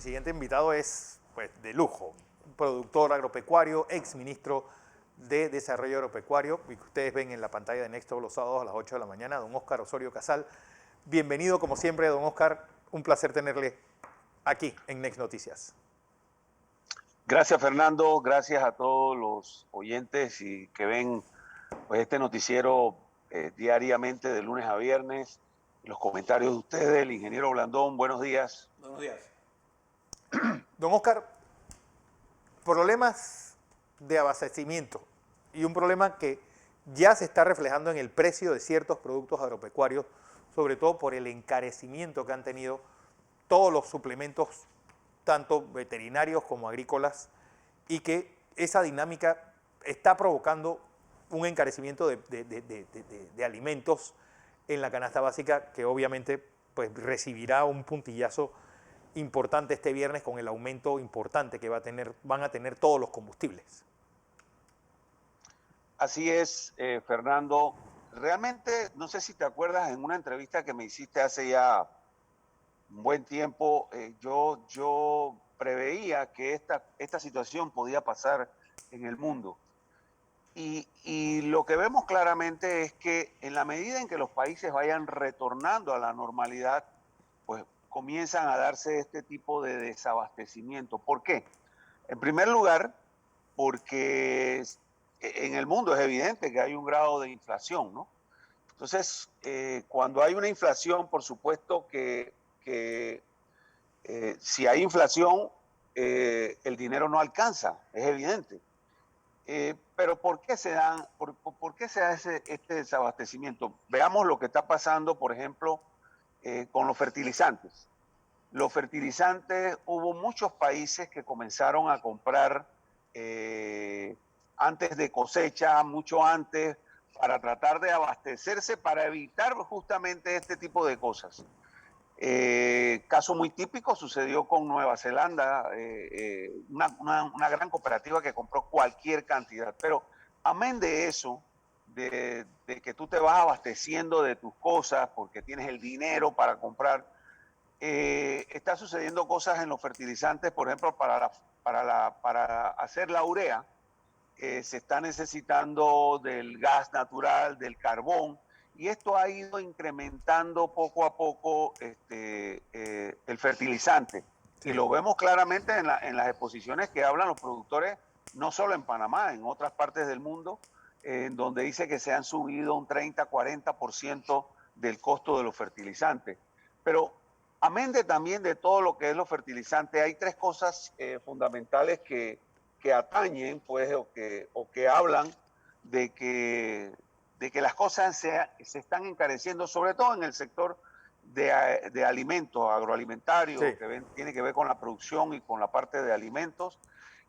siguiente invitado es pues, de lujo, un productor agropecuario, ex ministro de Desarrollo Agropecuario, y que ustedes ven en la pantalla de Next todos los sábados a las 8 de la mañana, don Óscar Osorio Casal. Bienvenido, como siempre, don Óscar. Un placer tenerle aquí en Next Noticias. Gracias, Fernando. Gracias a todos los oyentes y que ven pues, este noticiero diariamente de lunes a viernes. Los comentarios de ustedes, el ingeniero Blandón, buenos días. Buenos días. Don Óscar, problemas de abastecimiento y un problema que ya se está reflejando en el precio de ciertos productos agropecuarios, sobre todo por el encarecimiento que han tenido todos los suplementos, tanto veterinarios como agrícolas, y que esa dinámica está provocando un encarecimiento de alimentos en la canasta básica que obviamente pues, recibirá un puntillazo importante este viernes con el aumento importante que van a tener todos los combustibles. Así es, Fernando. Realmente, no sé si te acuerdas, en una entrevista que me hiciste hace ya un buen tiempo, yo preveía que esta situación podía pasar en el mundo. Y lo que vemos claramente es que en la medida en que los países vayan retornando a la normalidad, pues comienzan a darse este tipo de desabastecimiento. ¿Por qué? En primer lugar, porque en el mundo es evidente que hay un grado de inflación, ¿no? Entonces, cuando hay una inflación, por supuesto que si hay inflación, el dinero no alcanza, es evidente. Pero ¿por qué se da este desabastecimiento? Veamos lo que está pasando, por ejemplo, con los fertilizantes. Los fertilizantes, hubo muchos países que comenzaron a comprar antes de cosecha, mucho antes, para tratar de abastecerse, para evitar justamente este tipo de cosas. Caso muy típico sucedió con Nueva Zelanda, una gran cooperativa que compró cualquier cantidad. Pero amén de eso, de que tú te vas abasteciendo de tus cosas porque tienes el dinero para comprar, está sucediendo cosas en los fertilizantes, por ejemplo, para hacer la urea, se está necesitando del gas natural, del carbón, y esto ha ido incrementando poco a poco el fertilizante. Sí. Y lo vemos claramente en las exposiciones que hablan los productores, no solo en Panamá, en otras partes del mundo, donde dice que se han subido un 30-40% del costo de los fertilizantes. Pero amén también de todo lo que es los fertilizantes, hay tres cosas fundamentales que atañen, pues, o que hablan de que las cosas se están encareciendo, sobre todo en el sector de alimentos, agroalimentarios, sí, que tiene que ver con la producción y con la parte de alimentos.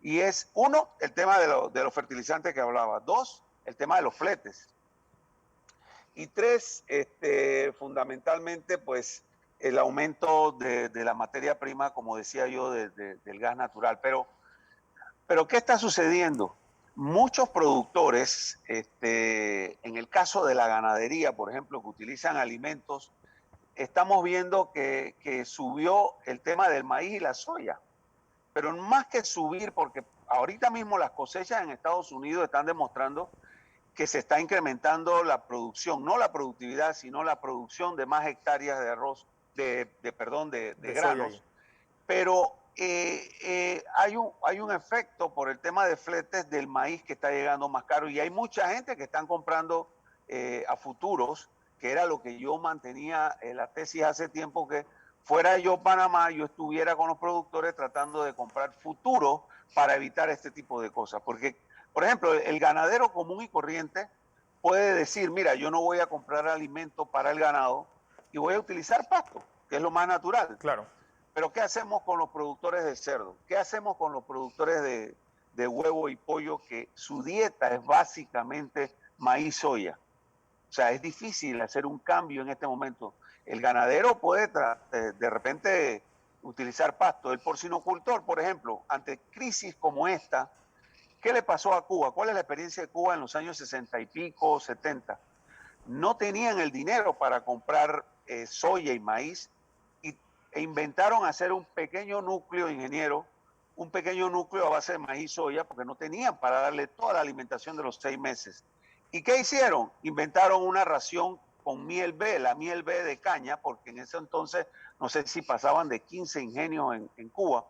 Y es, uno, el tema de los fertilizantes que hablaba. Dos, el tema de los fletes. Y tres, fundamentalmente, pues, el aumento de la materia prima, como decía yo, del gas natural. Pero ¿qué está sucediendo? Muchos productores, en el caso de la ganadería, por ejemplo, que utilizan alimentos, estamos viendo que subió el tema del maíz y la soya. Pero más que subir, porque ahorita mismo las cosechas en Estados Unidos están demostrando que se está incrementando la producción, no la productividad, sino la producción de más hectáreas de arroz, de granos. Pero hay un efecto por el tema de fletes del maíz que está llegando más caro, y hay mucha gente que están comprando a futuros, que era lo que yo mantenía en la tesis hace tiempo, que fuera yo Panamá, yo estuviera con los productores tratando de comprar futuros para evitar este tipo de cosas. Porque, por ejemplo, el ganadero común y corriente puede decir, mira, yo no voy a comprar alimento para el ganado y voy a utilizar pasto, que es lo más natural. Claro. Pero ¿qué hacemos con los productores de cerdo? ¿Qué hacemos con los productores de huevo y pollo, que su dieta es básicamente maíz, soya? O sea, es difícil hacer un cambio en este momento. El ganadero puede de repente utilizar pasto. El porcinocultor, por ejemplo, ante crisis como esta, ¿qué le pasó a Cuba? ¿Cuál es la experiencia de Cuba en los años 60 y pico, 70? No tenían el dinero para comprar soya y maíz, y e inventaron hacer un pequeño núcleo, ingeniero, un pequeño núcleo a base de maíz y soya, porque no tenían para darle toda la alimentación de los 6 meses. ¿Y qué hicieron? Inventaron una ración con miel B, la miel B de caña, porque en ese entonces, no sé si pasaban de 15 ingenios en Cuba,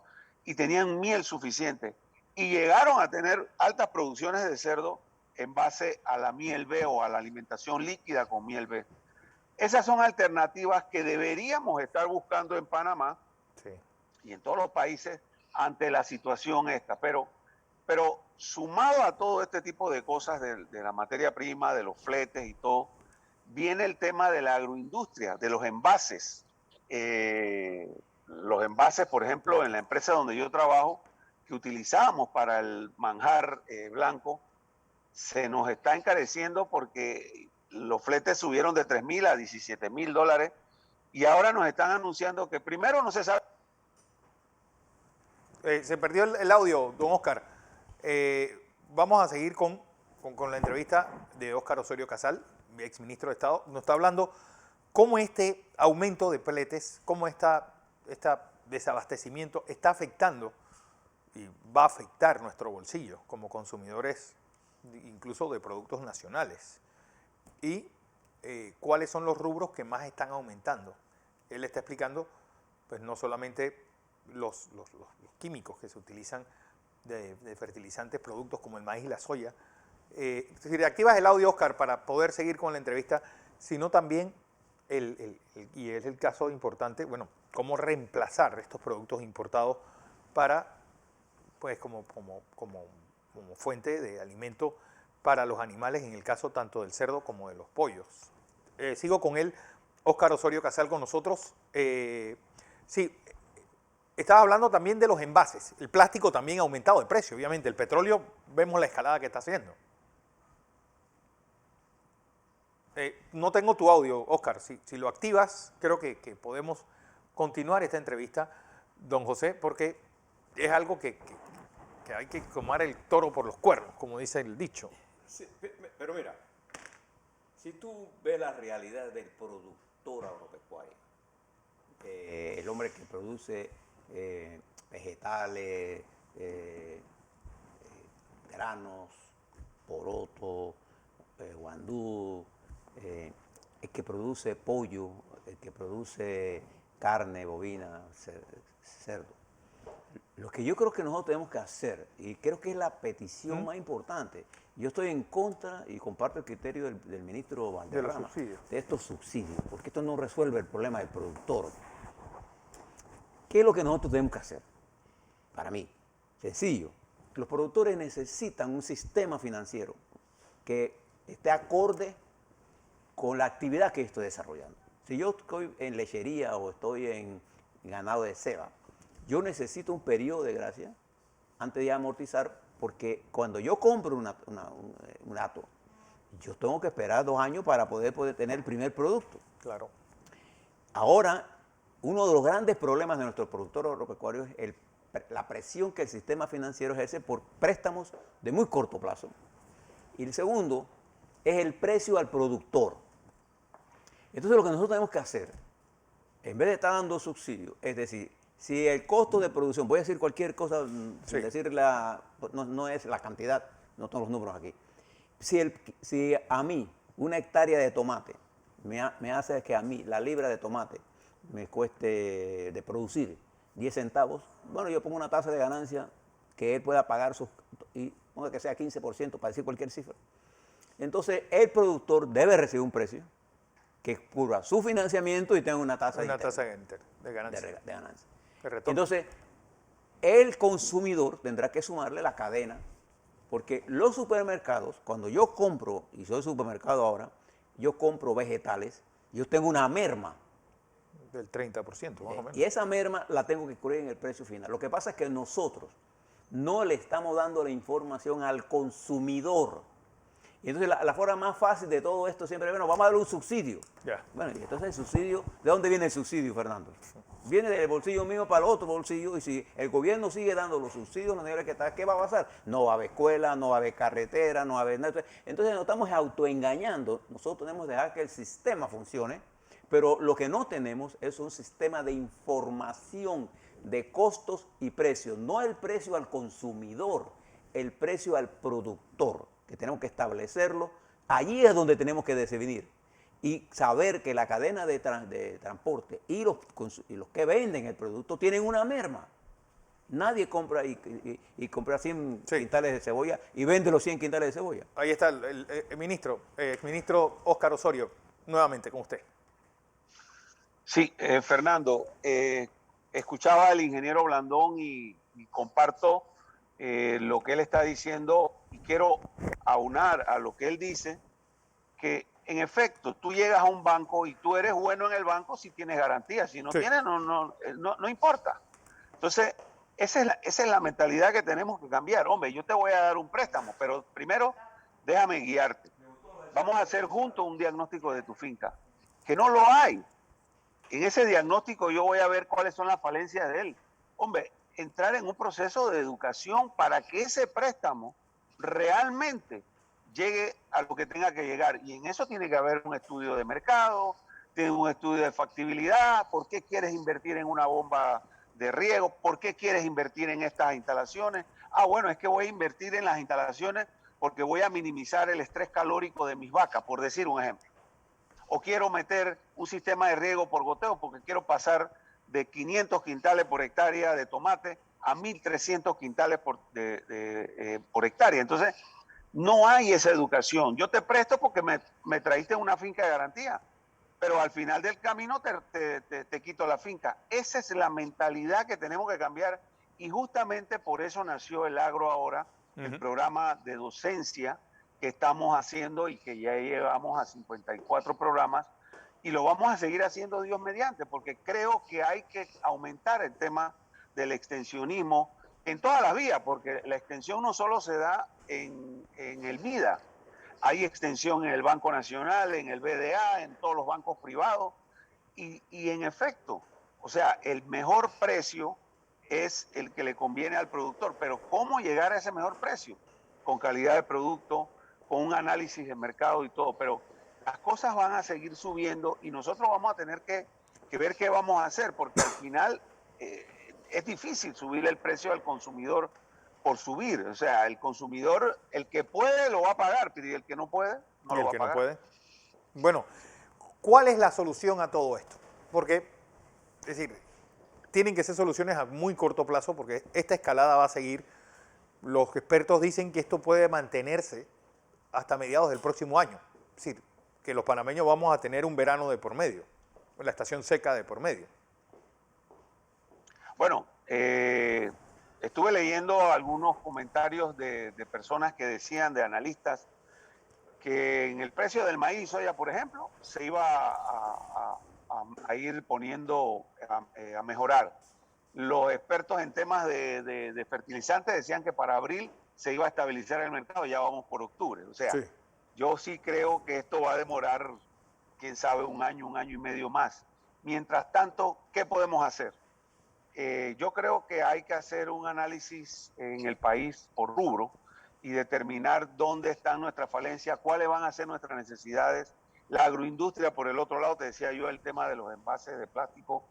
y tenían miel suficiente. Y llegaron a tener altas producciones de cerdo en base a la miel B o a la alimentación líquida con miel B. Esas son alternativas que deberíamos estar buscando en Panamá sí. y en todos los países ante la situación esta. Pero sumado a todo este tipo de cosas de la materia prima, de los fletes y todo, viene el tema de la agroindustria, de los envases. Los envases, por ejemplo, en la empresa donde yo trabajo, que utilizábamos para el manjar blanco, se nos está encareciendo porque los fletes subieron de $3,000 a $17,000 y ahora nos están anunciando que primero no se sabe. Se perdió el audio, don Óscar. Vamos a seguir con la entrevista de Óscar Osorio Casal, exministro de Estado. Nos está hablando cómo este aumento de fletes, cómo este desabastecimiento está afectando y va a afectar nuestro bolsillo como consumidores incluso de productos nacionales. Y cuáles son los rubros que más están aumentando. Él está explicando, pues no solamente los químicos que se utilizan de fertilizantes, productos como el maíz y la soya. Si reactivas el audio, Óscar, para poder seguir con la entrevista, sino también, y es el caso importante, bueno, cómo reemplazar estos productos importados para, pues, como fuente de alimento para los animales, en el caso tanto del cerdo como de los pollos. Sigo con él, Óscar Osorio Casal con nosotros. Sí, estaba hablando también de los envases. El plástico también ha aumentado de precio, obviamente. El petróleo, vemos la escalada que está haciendo. No tengo tu audio, Óscar. Si lo activas, creo que podemos continuar esta entrevista, don José, porque es algo que hay que tomar el toro por los cuernos, como dice el dicho. Sí, pero mira, si tú ves la realidad del productor agropecuario, el hombre que produce vegetales, granos, poroto, guandú, el que produce pollo, el que produce carne bovina, cerdo. Lo que yo creo que nosotros tenemos que hacer, y creo que es la petición más importante, yo estoy en contra y comparto el criterio del ministro Valderrama de estos subsidios, porque esto no resuelve el problema del productor. ¿Qué es lo que nosotros tenemos que hacer? Para mí, sencillo, los productores necesitan un sistema financiero que esté acorde con la actividad que estoy desarrollando. Si yo estoy en lechería o estoy en ganado de ceba, yo necesito un periodo de gracia antes de amortizar, porque cuando yo compro un hato, yo tengo que esperar 2 años para poder tener el primer producto. Claro. Ahora, uno de los grandes problemas de nuestros productores agropecuarios es la presión que el sistema financiero ejerce por préstamos de muy corto plazo. Y el segundo es el precio al productor. Entonces, lo que nosotros tenemos que hacer, en vez de estar dando subsidios, es decir, si el costo de producción, voy a decir cualquier cosa, sin decir no es la cantidad, no tengo los números aquí. Si a mí una hectárea de tomate me hace que a mí la libra de tomate me cueste de producir 10 centavos, bueno, yo pongo una tasa de ganancia que él pueda pagar y ponga que sea 15%, para decir cualquier cifra. Entonces, el productor debe recibir un precio que cubra su financiamiento y tenga una tasa de ganancia. Entonces, el consumidor tendrá que sumarle la cadena, porque los supermercados, cuando yo compro, y soy supermercado ahora, yo compro vegetales, yo tengo una merma. Del 30%, más o menos. Y esa merma la tengo que cubrir en el precio final. Lo que pasa es que nosotros no le estamos dando la información al consumidor. Y entonces la forma más fácil de todo esto siempre es, bueno, vamos a darle un subsidio. Bueno, y entonces el subsidio, ¿de dónde viene el subsidio, Fernando? Viene del bolsillo mío para el otro bolsillo, y si el gobierno sigue dando los subsidios, ¿qué va a pasar? No va a haber escuela, no va a haber carretera, no va a haber nada. Entonces nos estamos autoengañando. Nosotros tenemos que dejar que el sistema funcione Pero lo que no tenemos es un sistema de información de costos y precios, no el precio al consumidor, el precio al productor, que tenemos que establecerlo. Allí es donde tenemos que definir y saber que la cadena de transporte y los que venden el producto tienen una merma. Nadie compra y compra 100 quintales de cebolla y vende los 100 quintales de cebolla. Ahí está el exministro Óscar Osorio, nuevamente con usted. Sí, Fernando, escuchaba al ingeniero Blandón y comparto lo que él está diciendo y quiero aunar a lo que él dice, que en efecto tú llegas a un banco y tú eres bueno en el banco si tienes garantía, si no tienes no importa. Entonces, esa es la mentalidad que tenemos que cambiar. Hombre, yo te voy a dar un préstamo, pero primero déjame guiarte. Vamos a hacer juntos un diagnóstico de tu finca, que no lo hay. En ese diagnóstico yo voy a ver cuáles son las falencias de él. Hombre, entrar en un proceso de educación para que ese préstamo realmente llegue a lo que tenga que llegar. Y en eso tiene que haber un estudio de mercado, tiene un estudio de factibilidad, por qué quieres invertir en una bomba de riego, por qué quieres invertir en estas instalaciones. Ah, bueno, es que voy a invertir en las instalaciones porque voy a minimizar el estrés calórico de mis vacas, por decir un ejemplo. O quiero meter un sistema de riego por goteo porque quiero pasar de 500 quintales por hectárea de tomate a 1.300 quintales por hectárea. Entonces, no hay esa educación. Yo te presto porque me traíste una finca de garantía, pero al final del camino te quito la finca. Esa es la mentalidad que tenemos que cambiar y justamente por eso nació el Agro Ahora, el programa de docencia que estamos haciendo y que ya llevamos a 54 programas y lo vamos a seguir haciendo Dios mediante, porque creo que hay que aumentar el tema del extensionismo en todas las vías, porque la extensión no solo se da en el MIDA, hay extensión en el Banco Nacional, en el BDA, en todos los bancos privados y en efecto, o sea, el mejor precio es el que le conviene al productor, pero ¿cómo llegar a ese mejor precio? Con calidad de producto, con un análisis de mercado y todo, pero las cosas van a seguir subiendo y nosotros vamos a tener que ver qué vamos a hacer, porque al final es difícil subir el precio al consumidor por subir. O sea, el consumidor, el que puede lo va a pagar, pero y el que no puede, no lo va a pagar. No puede. Bueno, ¿cuál es la solución a todo esto? Porque, es decir, tienen que ser soluciones a muy corto plazo porque esta escalada va a seguir. Los expertos dicen que esto puede mantenerse hasta mediados del próximo año. Es decir, que los panameños vamos a tener un verano de por medio, la estación seca de por medio. Bueno, estuve leyendo algunos comentarios de personas que decían, de analistas, que en el precio del maíz, soya, por ejemplo, se iba a ir poniendo a mejorar. Los expertos en temas de fertilizantes decían que para abril se iba a estabilizar el mercado, ya vamos por octubre. O sea, yo sí creo que esto va a demorar, quién sabe, un año y medio más. Mientras tanto, ¿qué podemos hacer? Yo creo que hay que hacer un análisis en el país por rubro y determinar dónde están nuestras falencias, cuáles van a ser nuestras necesidades. La agroindustria, por el otro lado, te decía yo, el tema de los envases de plástico.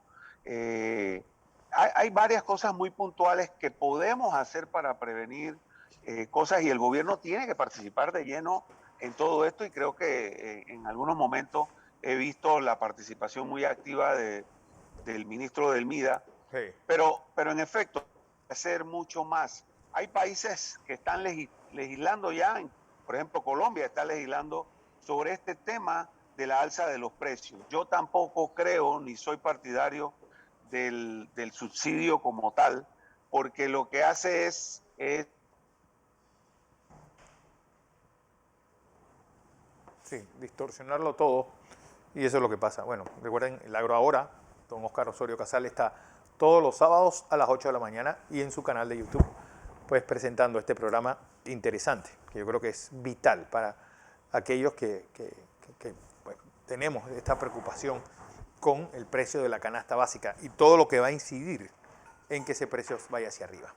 Hay varias cosas muy puntuales que podemos hacer para prevenir cosas y el gobierno tiene que participar de lleno en todo esto y creo que en algunos momentos he visto la participación muy activa del ministro del MIDA, pero en efecto, hay que hacer mucho más. Hay países que están legislando ya, por ejemplo Colombia está legislando sobre este tema de la alza de los precios. Yo tampoco creo ni soy partidario del subsidio como tal, porque lo que hace es distorsionarlo todo y eso es lo que pasa. Bueno, recuerden, el Agro Ahora, don Óscar Osorio Casal está todos los sábados a las 8 de la mañana y en su canal de YouTube, pues presentando este programa interesante, que yo creo que es vital para aquellos que pues, tenemos esta preocupación con el precio de la canasta básica y todo lo que va a incidir en que ese precio vaya hacia arriba.